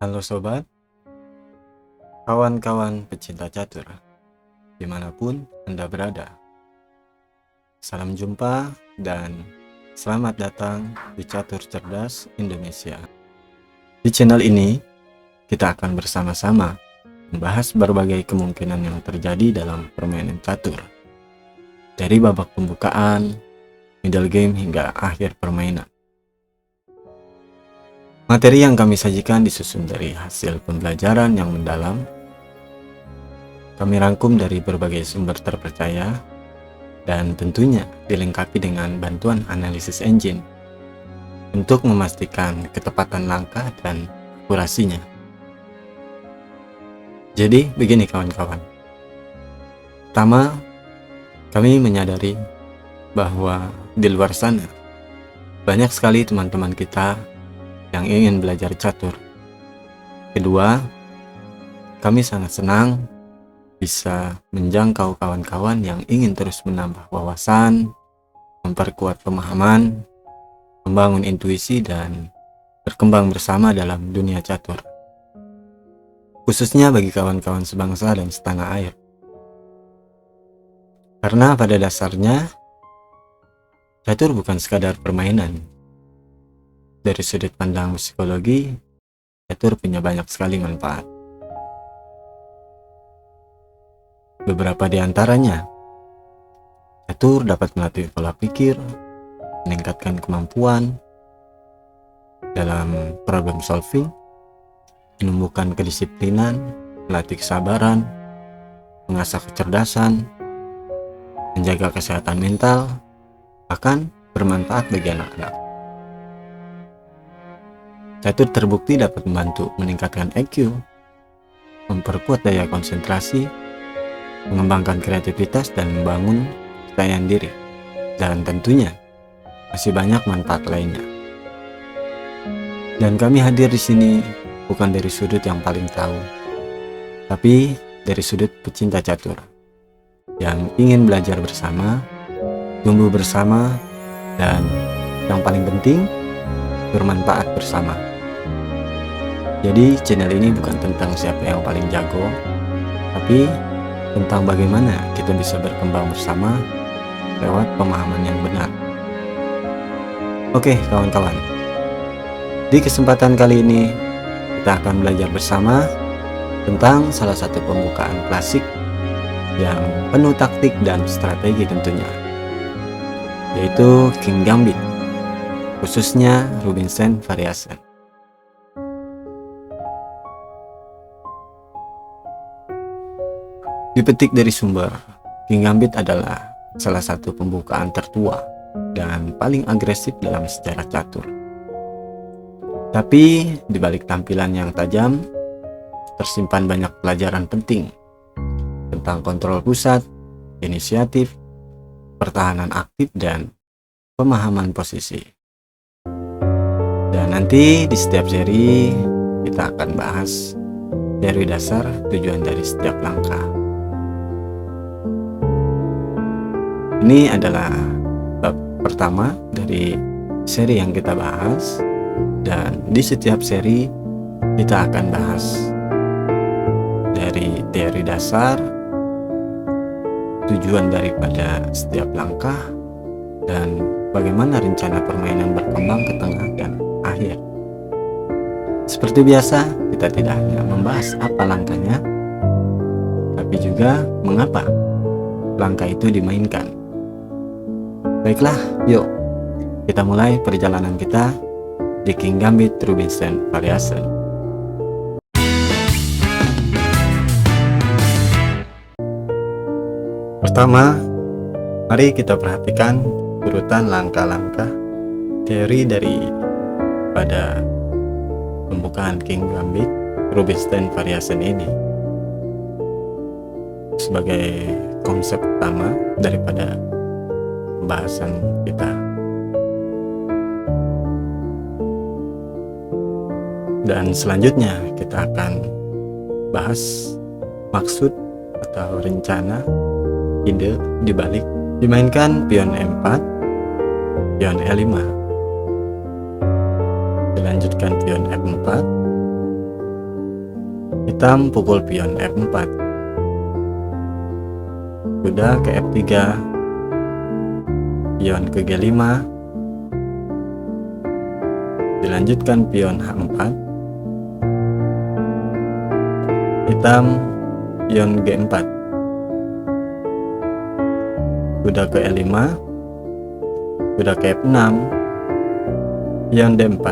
Halo sobat, kawan-kawan pecinta catur, dimanapun Anda berada. Salam jumpa dan selamat datang di Catur Cerdas Indonesia. Di channel ini, kita akan bersama-sama membahas berbagai kemungkinan yang terjadi dalam permainan catur. Dari babak pembukaan, middle game hingga akhir permainan. Materi yang kami sajikan disusun dari hasil pembelajaran yang mendalam. Kami rangkum dari berbagai sumber terpercaya dan tentunya dilengkapi dengan bantuan analisis engine untuk memastikan ketepatan langkah dan akurasinya. Jadi begini kawan-kawan. Pertama, kami menyadari bahwa di luar sana banyak sekali teman-teman kita yang ingin belajar catur. Kedua, kami sangat senang bisa menjangkau kawan-kawan yang ingin terus menambah wawasan, memperkuat pemahaman, membangun intuisi, dan berkembang bersama dalam dunia catur. Khususnya bagi kawan-kawan sebangsa dan setanah air. Karena pada dasarnya, catur bukan sekadar permainan. Dari sudut pandang psikologi, catur punya banyak sekali manfaat. Beberapa di antaranya, catur dapat melatih pola pikir, meningkatkan kemampuan dalam problem solving, menumbuhkan kedisiplinan, melatih kesabaran, mengasah kecerdasan, menjaga kesehatan mental, bahkan bermanfaat bagi anak-anak. Catur terbukti dapat membantu meningkatkan EQ, memperkuat daya konsentrasi, mengembangkan kreativitas, dan membangun kepercayaan diri. Dan tentunya masih banyak manfaat lainnya. Dan kami hadir di sini bukan dari sudut yang paling tahu, tapi dari sudut pecinta catur yang ingin belajar bersama, tumbuh bersama, dan yang paling penting bermanfaat bersama. Jadi channel ini bukan tentang siapa yang paling jago, tapi tentang bagaimana kita bisa berkembang bersama lewat pemahaman yang benar. Oke kawan-kawan, di kesempatan kali ini kita akan belajar bersama tentang salah satu pembukaan klasik yang penuh taktik dan strategi tentunya, yaitu King Gambit, khususnya Rubinstein Variation. Dipetik dari sumber, King Gambit adalah salah satu pembukaan tertua dan paling agresif dalam sejarah catur. Tapi di balik tampilan yang tajam, tersimpan banyak pelajaran penting tentang kontrol pusat, inisiatif, pertahanan aktif, dan pemahaman posisi. Dan nanti di setiap seri kita akan bahas teori dasar tujuan dari setiap langkah. Ini adalah bab pertama dari seri yang kita bahas, dan di setiap seri kita akan bahas dari teori dasar, tujuan daripada setiap langkah, dan bagaimana rencana permainan berkembang ke tengah dan akhir. Seperti biasa, kita tidak hanya membahas apa langkahnya, tapi juga mengapa langkah itu dimainkan. Baiklah, yuk kita mulai perjalanan kita di King Gambit Rubinstein Variation. Pertama, mari kita perhatikan urutan langkah-langkah teori dari pada pembukaan King Gambit Rubinstein Variation ini sebagai konsep utama daripada pembahasan kita. Dan selanjutnya kita akan bahas maksud atau rencana, ide dibalik dimainkan pion E4, pion E5, dilanjutkan pion F4, Hitam pukul pion F4, kuda ke F3, pion ke G5, dilanjutkan pion H4, hitam pion G4, kuda ke E5, kuda ke F6, pion D4,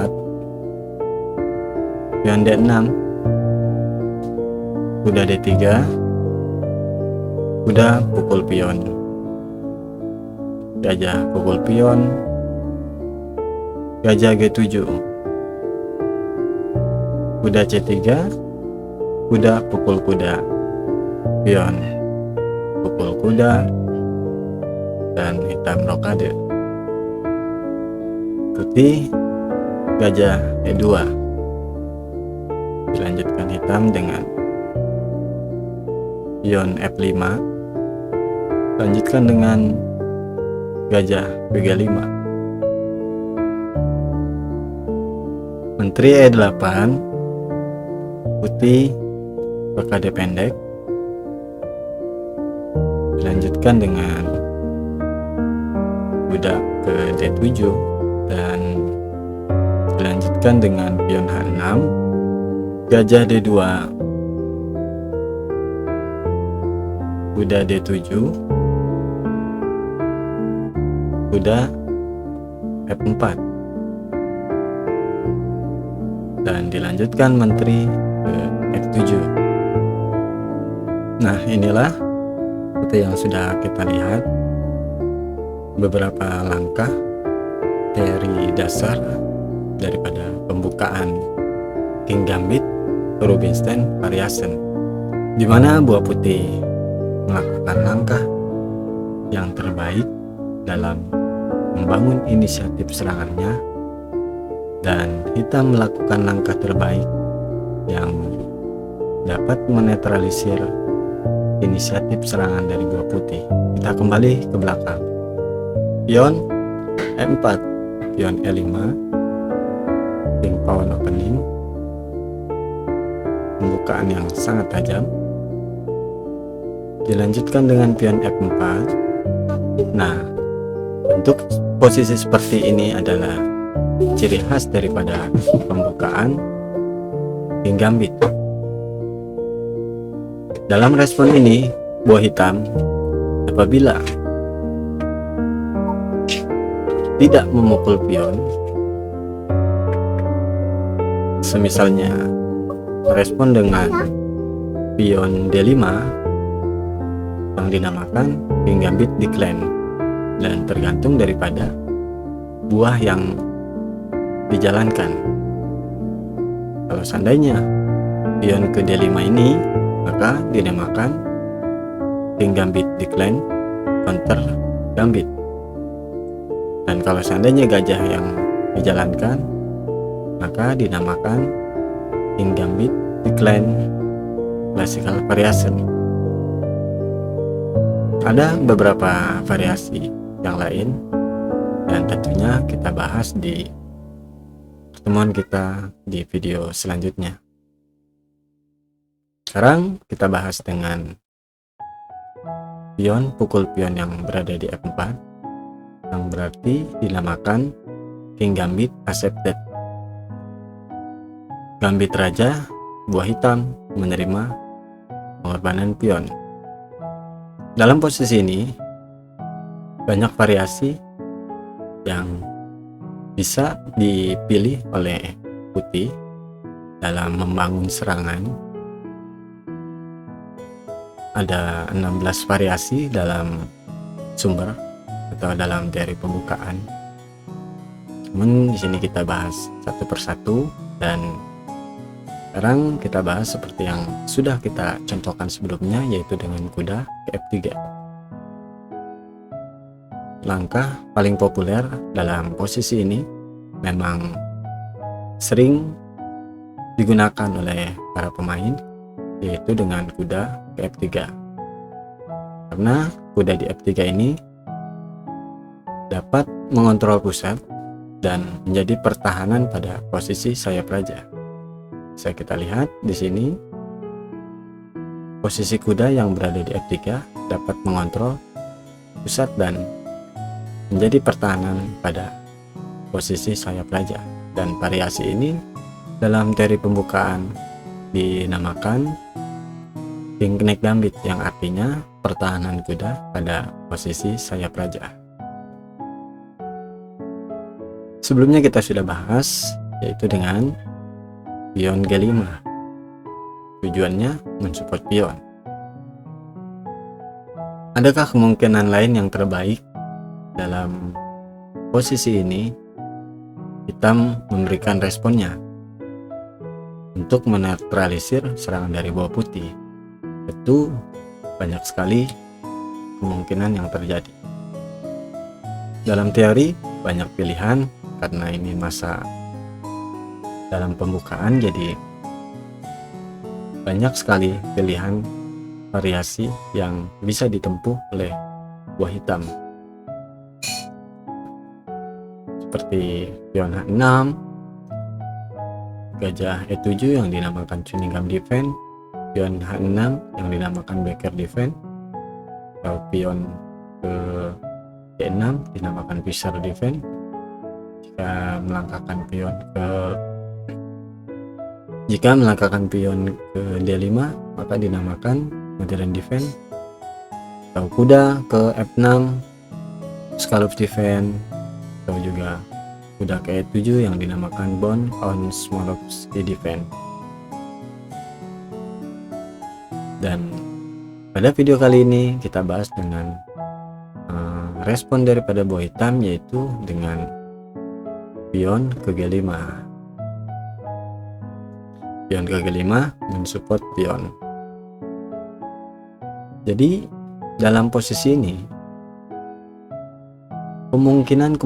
pion D6, kuda D3, kuda pukul pion, gajah pukul pion, gajah G7, kuda C3, kuda pukul kuda, pion pukul kuda, dan hitam rokade. Putih gajah E2, dilanjutkan hitam dengan pion F5, lanjutkan dengan gajah ke G5, menteri E8, putih rokade pendek, dilanjutkan dengan kuda ke D7 dan dilanjutkan dengan pion H6, gajah D2, kuda D7, kuda F4, dan dilanjutkan menteri ke F7. Nah, inilah seperti yang sudah kita lihat beberapa langkah dari dasar daripada pembukaan King Gambit Rubinstein Variation, di mana buah putih melakukan langkah yang terbaik dalam membangun inisiatif serangannya, dan hitam melakukan langkah terbaik yang dapat menetralisir inisiatif serangan dari buah putih. Kita kembali ke belakang. Pion E4, pion E5, king pawn opening, pembukaan yang sangat tajam, dilanjutkan dengan pion F4. Nah, untuk posisi seperti ini adalah ciri khas daripada pembukaan King Gambit. Dalam respon ini, buah hitam apabila tidak memukul pion, semisalnya respon dengan pion D5 yang dinamakan King Gambit Decline, dan tergantung daripada buah yang dijalankan. Kalau seandainya pion ke D5 ini, maka dinamakan King Gambit Decline counter Gambit. Dan kalau seandainya gajah yang dijalankan, maka dinamakan King Gambit Decline Classical Variation. Ada beberapa variasi yang lain, dan tentunya kita bahas di pertemuan kita di video selanjutnya. Sekarang kita bahas dengan pion pukul pion yang berada di F4, yang berarti dinamakan King Gambit Accepted. Gambit raja, buah hitam menerima pengorbanan pion. Dalam posisi ini banyak variasi yang bisa dipilih oleh putih dalam membangun serangan. Ada 16 variasi dalam sumber atau dalam teori pembukaan. Namun di sini kita bahas satu persatu, dan sekarang kita bahas seperti yang sudah kita contohkan sebelumnya, yaitu dengan kuda ke F3. Langkah paling populer dalam posisi ini memang sering digunakan oleh para pemain, yaitu dengan kuda ke F3. Karena kuda di F3 ini dapat mengontrol pusat dan menjadi pertahanan pada posisi sayap raja. Bisa kita lihat di sini posisi kuda yang berada di F3 dapat mengontrol pusat dan menjadi pertahanan pada posisi sayap raja. Dan variasi ini dalam teori pembukaan dinamakan King Knight Gambit, yang artinya pertahanan kuda pada posisi sayap raja. Sebelumnya kita sudah bahas, yaitu dengan pion G5. Tujuannya mensupport pion. Adakah kemungkinan lain yang terbaik dalam posisi ini? Hitam memberikan responnya untuk menetralisir serangan dari buah putih. Itu banyak sekali kemungkinan yang terjadi. Dalam teori banyak pilihan, karena ini masa dalam pembukaan, jadi banyak sekali pilihan variasi yang bisa ditempuh oleh buah hitam, seperti pion H6, gajah E7 yang dinamakan Cunningham Defense, pion H6 yang dinamakan Becker Defense, atau pion ke D6 dinamakan Fischer Defense. Jika melangkahkan pion ke D5 maka dinamakan Modern Defense, atau kuda ke F6 Scallops Defense, atau juga kuda ke E7 yang dinamakan Bone on Smolowski Defense. Dan pada video kali ini kita bahas dengan respon daripada buah hitam, yaitu dengan pion ke G5. Pion ke G5 mensupport pion. Jadi dalam posisi ini kemungkinan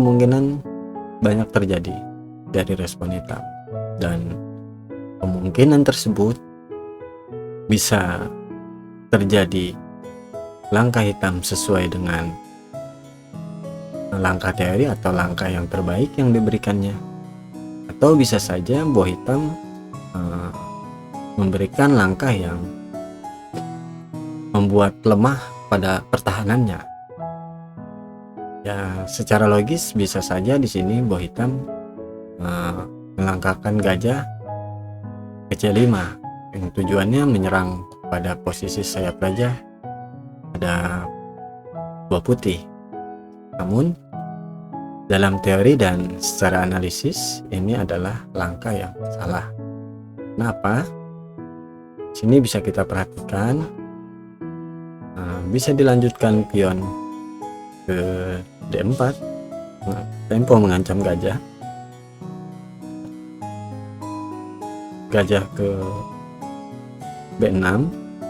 banyak terjadi dari respon hitam, dan kemungkinan tersebut bisa terjadi langkah hitam sesuai dengan langkah teori atau langkah yang terbaik yang diberikannya, atau bisa saja buah hitam memberikan langkah yang membuat lemah pada pertahanannya. Ya, secara logis bisa saja di sini buah hitam melangkahkan gajah ke C5 yang tujuannya menyerang pada posisi sayap raja pada buah putih. Namun dalam teori dan secara analisis ini adalah langkah yang salah. Kenapa? Sini bisa kita perhatikan, bisa dilanjutkan pion ke D4, tempo mengancam gajah ke B6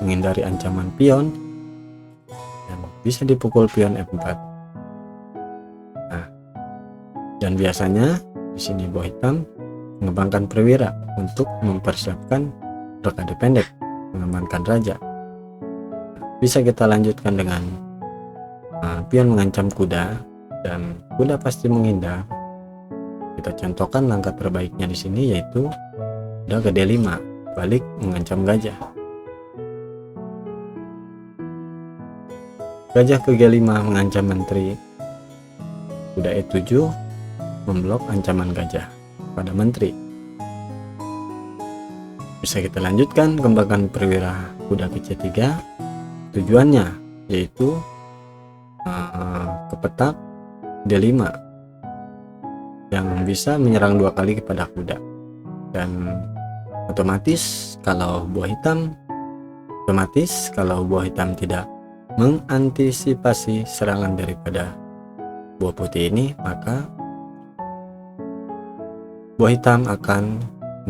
menghindari ancaman pion, dan bisa dipukul pion F4. Dan biasanya di sini buah hitam mengembangkan perwira untuk mempersiapkan blokade pendek, mengamankan raja. Bisa kita lanjutkan dengan pion mengancam kuda, dan kuda pasti menghindar. Kita contohkan langkah terbaiknya di sini, yaitu kuda ke D5, balik mengancam gajah. Gajah ke G5 mengancam menteri. Kuda E7 memblok ancaman gajah pada menteri. Bisa kita lanjutkan kembangkan perwira kuda ke C3. Tujuannya yaitu ke petak D5 yang bisa menyerang 2 kali kepada kuda, dan otomatis kalau buah hitam tidak mengantisipasi serangan daripada buah putih ini, maka buah hitam akan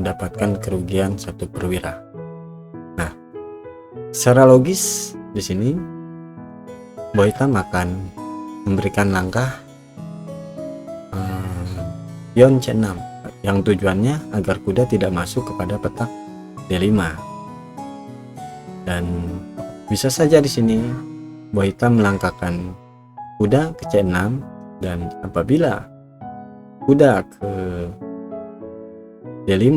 mendapatkan kerugian 1 perwira. Nah, secara logis di sini buah hitam akan memberikan langkah pion C6 yang tujuannya agar kuda tidak masuk kepada petak D5. Dan bisa saja di sini buah hitam melangkahkan kuda ke C6, dan apabila kuda ke D5,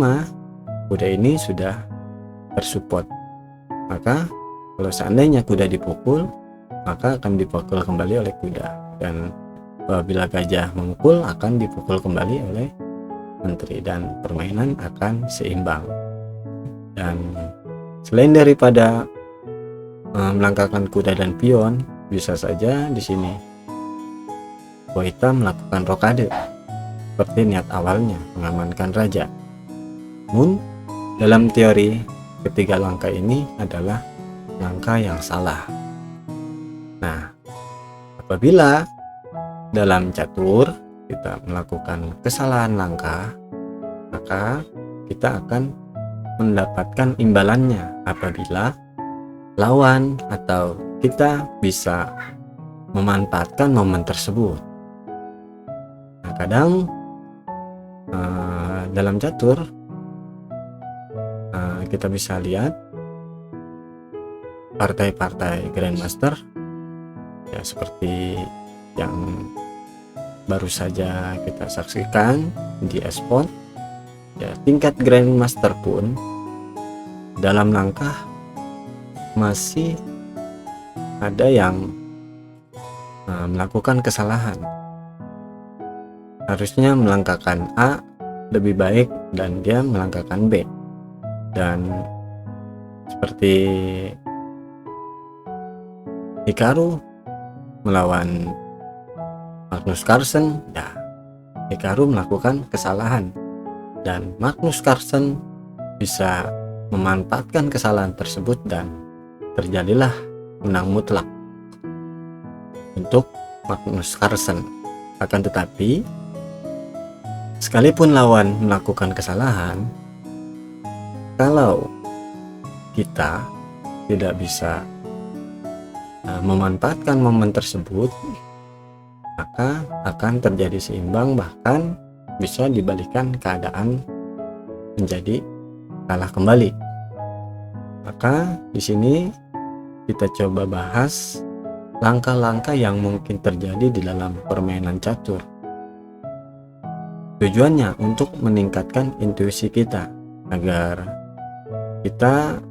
kuda ini sudah tersupport, maka Kalau seandainya kuda dipukul, maka akan dipukul kembali oleh kuda, dan apabila gajah memukul akan dipukul kembali oleh menteri, dan permainan akan seimbang. Dan selain daripada melangkahkan kuda dan pion, bisa saja di sini buah hitam melakukan rokade seperti niat awalnya mengamankan raja. Namun dalam teori ketiga langkah ini adalah langkah yang salah. Nah, apabila dalam catur kita melakukan kesalahan langkah, maka kita akan mendapatkan imbalannya apabila lawan atau kita bisa memanfaatkan momen tersebut. Nah, kadang dalam catur kita bisa lihat partai-partai Grandmaster ya, seperti yang baru saja kita saksikan di esport ya, tingkat Grandmaster pun dalam langkah masih ada yang melakukan kesalahan. Harusnya melangkahkan A lebih baik dan dia melangkahkan B. Dan seperti Hikaru melawan Magnus Carlsen, ya Hikaru melakukan kesalahan dan Magnus Carlsen bisa memanfaatkan kesalahan tersebut dan terjadilah menang mutlak untuk Magnus Carlsen. Akan tetapi sekalipun lawan melakukan kesalahan, kalau kita tidak bisa memanfaatkan momen tersebut, maka akan terjadi seimbang, bahkan bisa dibalikan keadaan menjadi kalah kembali. Maka di sini kita coba bahas langkah-langkah yang mungkin terjadi di dalam permainan catur. Tujuannya untuk meningkatkan intuisi kita agar kita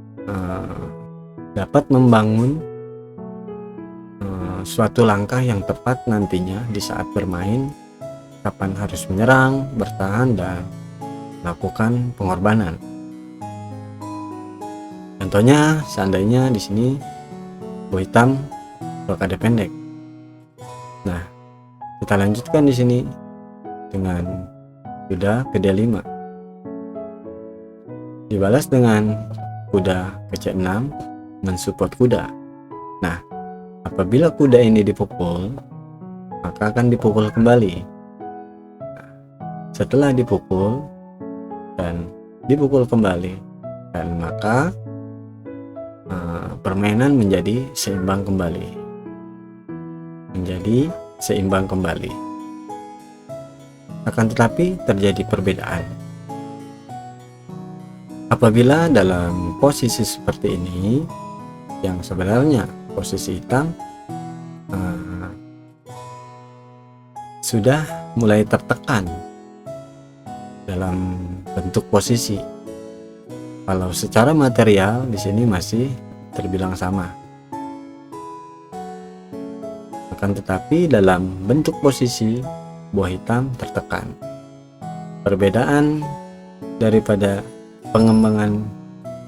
dapat membangun suatu langkah yang tepat nantinya di saat bermain, kapan harus menyerang, bertahan, dan melakukan pengorbanan. Contohnya seandainya di sini buah hitam rokade pendek. Nah, kita lanjutkan di sini dengan kuda ke D5. Dibalas dengan kuda ke C6 mensupport kuda. Nah, apabila kuda ini dipukul, maka akan dipukul kembali. Nah, setelah dipukul dan dipukul kembali, dan maka permainan menjadi seimbang kembali. Akan tetapi terjadi perbedaan. Apabila dalam posisi seperti ini, yang sebenarnya posisi hitam sudah mulai tertekan dalam bentuk posisi. Kalau secara material di sini masih terbilang sama. Akan tetapi dalam bentuk posisi buah hitam tertekan. Perbedaan daripada pengembangan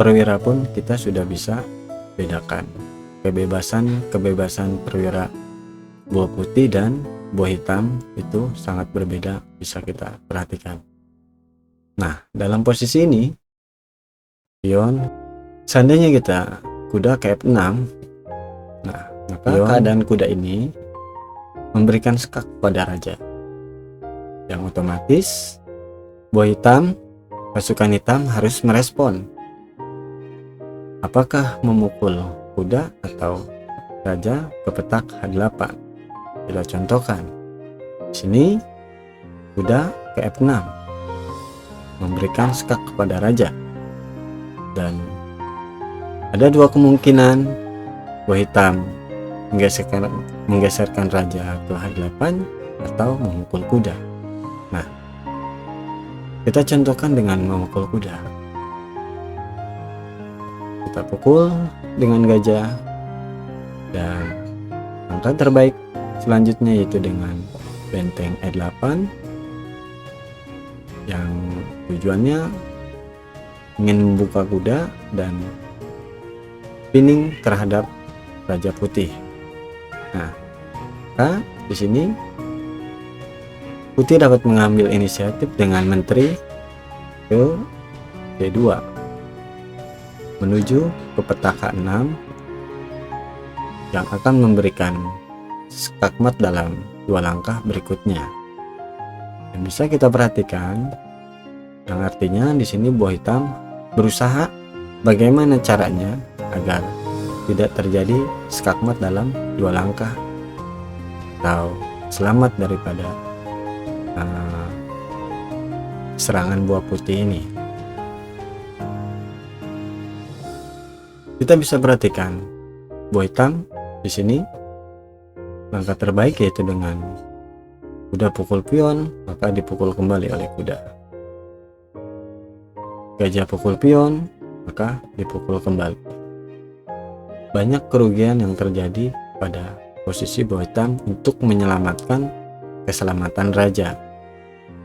perwira pun kita sudah bisa bedakan. Kebebasan perwira buah putih dan buah hitam itu sangat berbeda, bisa kita perhatikan. Nah, dalam posisi ini pion, seandainya kita kuda ke F6, nah maka keadaan kuda ini memberikan skak pada raja, yang otomatis buah hitam, pasukan hitam harus merespon apakah memukul kuda atau raja ke petak H8. Kita contohkan di sini kuda ke F6 memberikan skak kepada raja, dan ada dua kemungkinan buah hitam menggeserkan raja ke H8 atau memukul kuda. Nah, kita contohkan dengan memukul kuda. kita pukul dengan gajah, dan langkah terbaik selanjutnya yaitu dengan benteng E8 yang tujuannya ingin membuka kuda dan pinning terhadap Raja Putih. Nah, di sini Putih dapat mengambil inisiatif dengan menteri ke D2 menuju ke peta K6 yang akan memberikan skakmat dalam 2 langkah berikutnya. Dan bisa kita perhatikan, yang artinya di sini buah hitam berusaha bagaimana caranya agar tidak terjadi skakmat dalam 2 langkah atau selamat daripada serangan buah putih ini. Kita bisa perhatikan buah hitam di sini langkah terbaik yaitu dengan kuda pukul pion, maka dipukul kembali oleh kuda. Gajah pukul pion, maka dipukul kembali. Banyak kerugian yang terjadi pada posisi buah hitam untuk menyelamatkan keselamatan raja.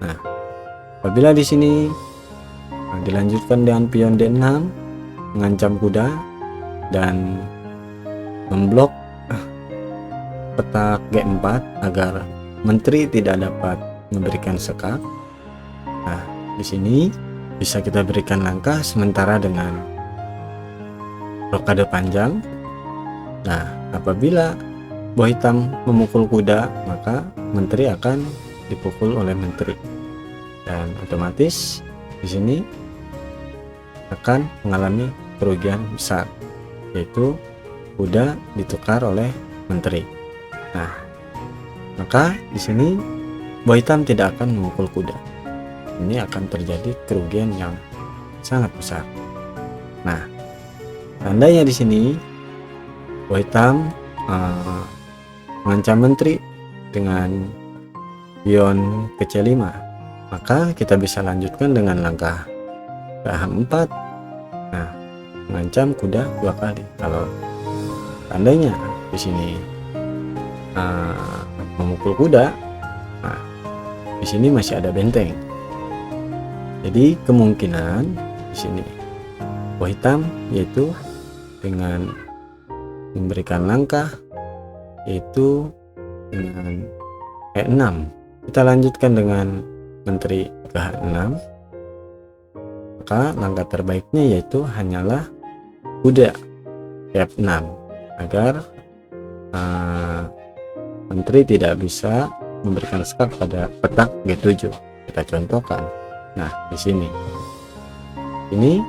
Nah, apabila di sini dilanjutkan dengan pion D6 mengancam kuda dan memblok petak G4 agar menteri tidak dapat memberikan sekak. Nah, di sini bisa kita berikan langkah sementara dengan rokade panjang. Nah, apabila buah hitam memukul kuda, maka menteri akan dipukul oleh menteri, dan otomatis di sini akan mengalami kerugian besar, yaitu kuda ditukar oleh menteri. Nah, maka di sini buah hitam tidak akan memukul kuda. Ini akan terjadi kerugian yang sangat besar. Nah, tandanya di sini buah hitam mengancam menteri dengan pion ke C5, maka kita bisa lanjutkan dengan langkah H4. Nah, mengancam kuda 2 kali. Kalau tandanya di sini memukul kuda, nah, di sini masih ada benteng. Jadi kemungkinan di sini buah hitam yaitu dengan memberikan langkah yaitu dengan E6. Kita lanjutkan dengan menteri ke H6, maka langkah terbaiknya yaitu hanyalah kuda F6 agar menteri tidak bisa memberikan skak pada petak G7. Kita contohkan. Nah, di sini ini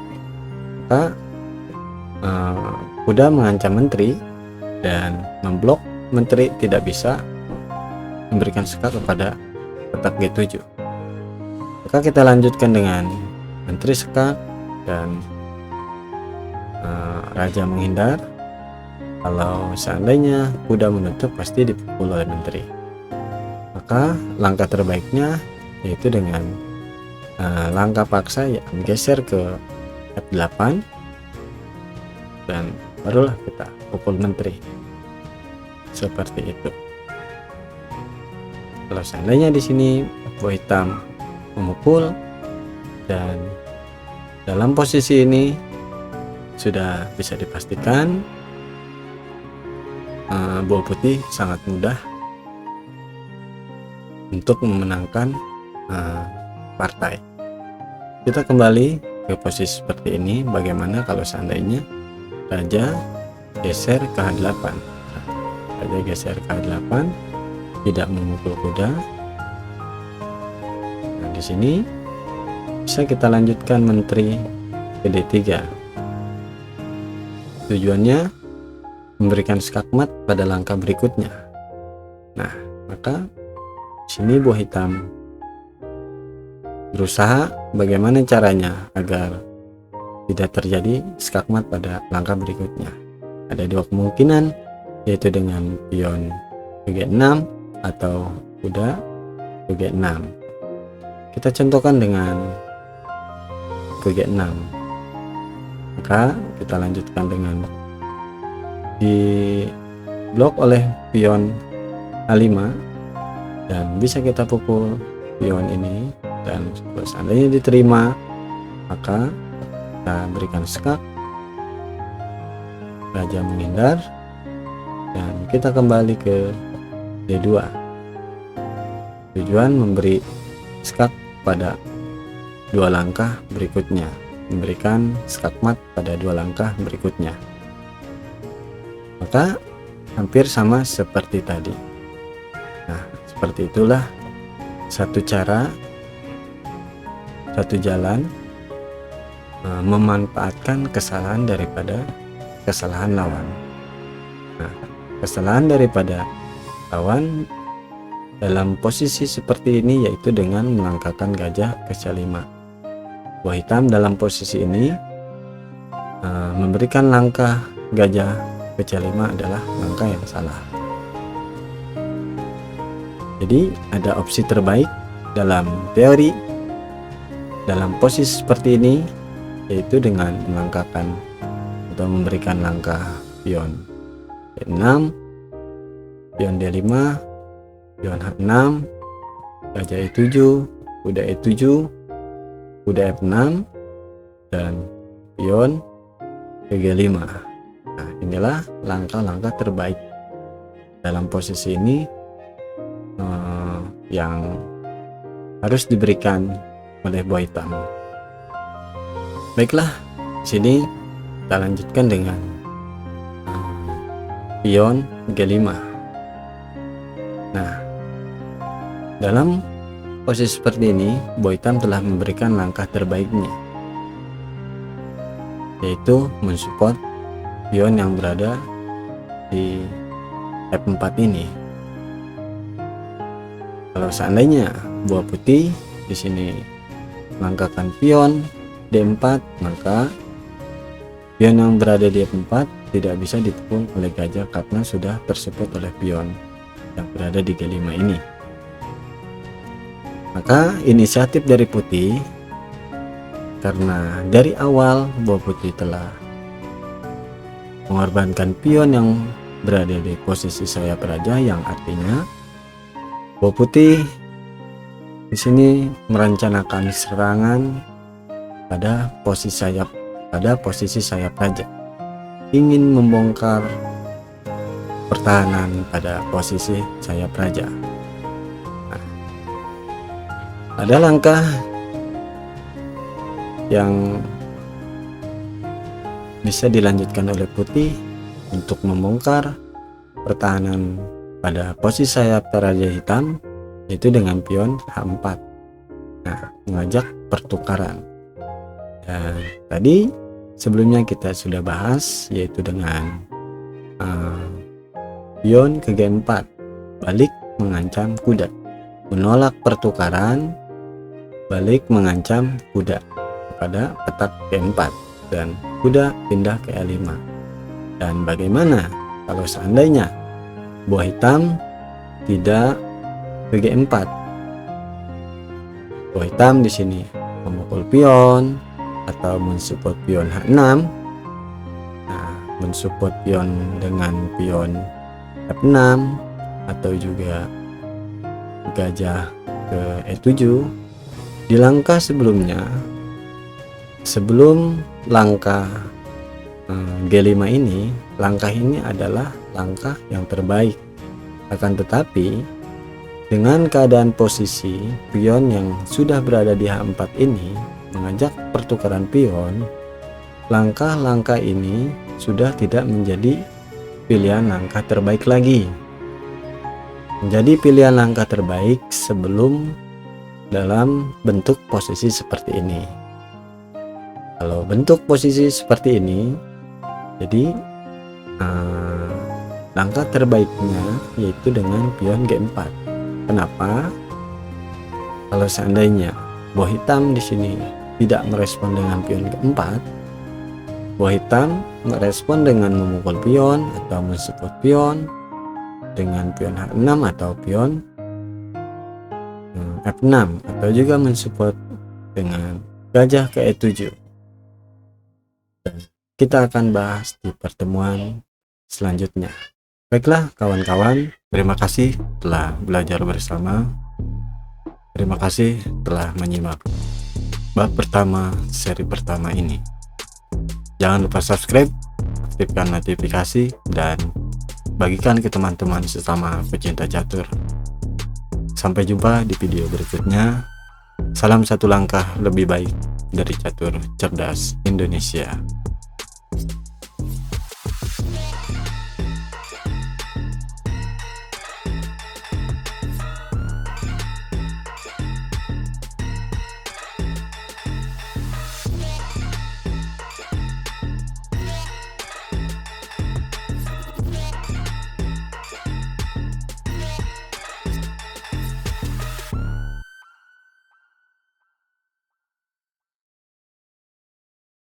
maka kuda mengancam menteri dan memblok menteri tidak bisa memberikan skak kepada petak G7. Maka kita lanjutkan dengan menteri skak dan raja menghindar. Kalau seandainya kuda menutup, pasti dipukul oleh menteri. Maka langkah terbaiknya yaitu dengan langkah paksa yang geser ke F8 dan barulah kita pukul menteri. Seperti itu. Kalau seandainya di sini buah hitam memukul dan dalam posisi ini sudah bisa dipastikan buah putih sangat mudah untuk memenangkan partai. Kita kembali ke posisi seperti ini. Bagaimana kalau seandainya raja geser ke H8? Raja geser ke H8 tidak memukul kuda. Nah, di sini bisa kita lanjutkan menteri ke D3. Tujuannya memberikan skakmat pada langkah berikutnya. Nah, maka di sini buah hitam berusaha bagaimana caranya agar tidak terjadi skakmat pada langkah berikutnya. Ada 2 kemungkinan, yaitu dengan pion ke G6 atau kuda ke G6. Kita contohkan dengan ke G6. Maka kita lanjutkan dengan di blok oleh pion A5, dan bisa kita pukul pion ini, dan kalau seandainya diterima maka kita berikan skak, raja menghindar, dan kita kembali ke D2. Tujuan memberi skak pada 2 langkah berikutnya, memberikan skakmat pada 2 langkah berikutnya. Maka hampir sama seperti tadi. Nah, seperti itulah satu cara, satu jalan memanfaatkan kesalahan daripada kesalahan lawan. Nah, kesalahan daripada lawan dalam posisi seperti ini yaitu dengan melangkahkan gajah ke C5. Buah hitam dalam posisi ini memberikan langkah gajah ke C5 adalah langkah yang salah. Jadi ada opsi terbaik dalam teori dalam posisi seperti ini, yaitu dengan melangkahkan atau memberikan langkah pion D6, pion D5, pion H6, gajah E7, kuda E7, kuda F6, dan pion ke G5. Nah, inilah langkah-langkah terbaik dalam posisi ini yang harus diberikan oleh buah hitam. Baiklah, sini kita lanjutkan dengan pion G5. Nah, dalam posisi seperti ini, buah hitam telah memberikan langkah terbaiknya, yaitu mensupport pion yang berada di F4 ini. Kalau seandainya buah putih di sini melangkahkan pion D4, maka pion yang berada di F4 tidak bisa dipukul oleh gajah karena sudah tersupport oleh pion yang berada di G5 ini. Maka inisiatif dari putih, karena dari awal buah putih telah mengorbankan pion yang berada di posisi sayap raja, yang artinya buah putih di sini merencanakan serangan pada posisi sayap raja, ingin membongkar pertahanan pada posisi sayap raja. Nah, ada langkah yang bisa dilanjutkan oleh putih untuk membongkar pertahanan pada posisi sayap raja hitam, yaitu dengan pion H4. Nah, mengajak pertukaran. Dan tadi sebelumnya kita sudah bahas, yaitu dengan pion ke G4, balik mengancam kuda, menolak pertukaran, balik mengancam kuda kepada petak G4, dan kuda pindah ke E5. Dan bagaimana kalau seandainya buah hitam tidak ke G4? Buah hitam di sini memukul pion atau mensupport pion H6. Nah, mensupport pion dengan pion F6 atau juga gajah ke E7. Di langkah sebelumnya, sebelum langkah G5 ini, langkah ini adalah langkah yang terbaik. Akan tetapi dengan keadaan posisi pion yang sudah berada di H4 ini mengajak pertukaran pion, langkah-langkah ini sudah tidak menjadi pilihan langkah terbaik lagi. Menjadi pilihan langkah terbaik sebelum dalam bentuk posisi seperti ini. Kalau bentuk posisi seperti ini, jadi langkah terbaiknya yaitu dengan pion G4. Kenapa? Kalau seandainya buah hitam di sini tidak merespon dengan pion G4, buah hitam merespon dengan memukul pion atau mensupport pion dengan pion H6 atau pion F6, atau juga mensupport dengan gajah ke E7. Kita akan bahas di pertemuan selanjutnya. Baiklah kawan-kawan, terima kasih telah belajar bersama. Terima kasih telah menyimak bab pertama seri pertama ini. Jangan lupa subscribe, aktifkan notifikasi, dan bagikan ke teman-teman sesama pecinta catur. Sampai jumpa di video berikutnya. Salam satu langkah lebih baik dari catur cerdas Indonesia.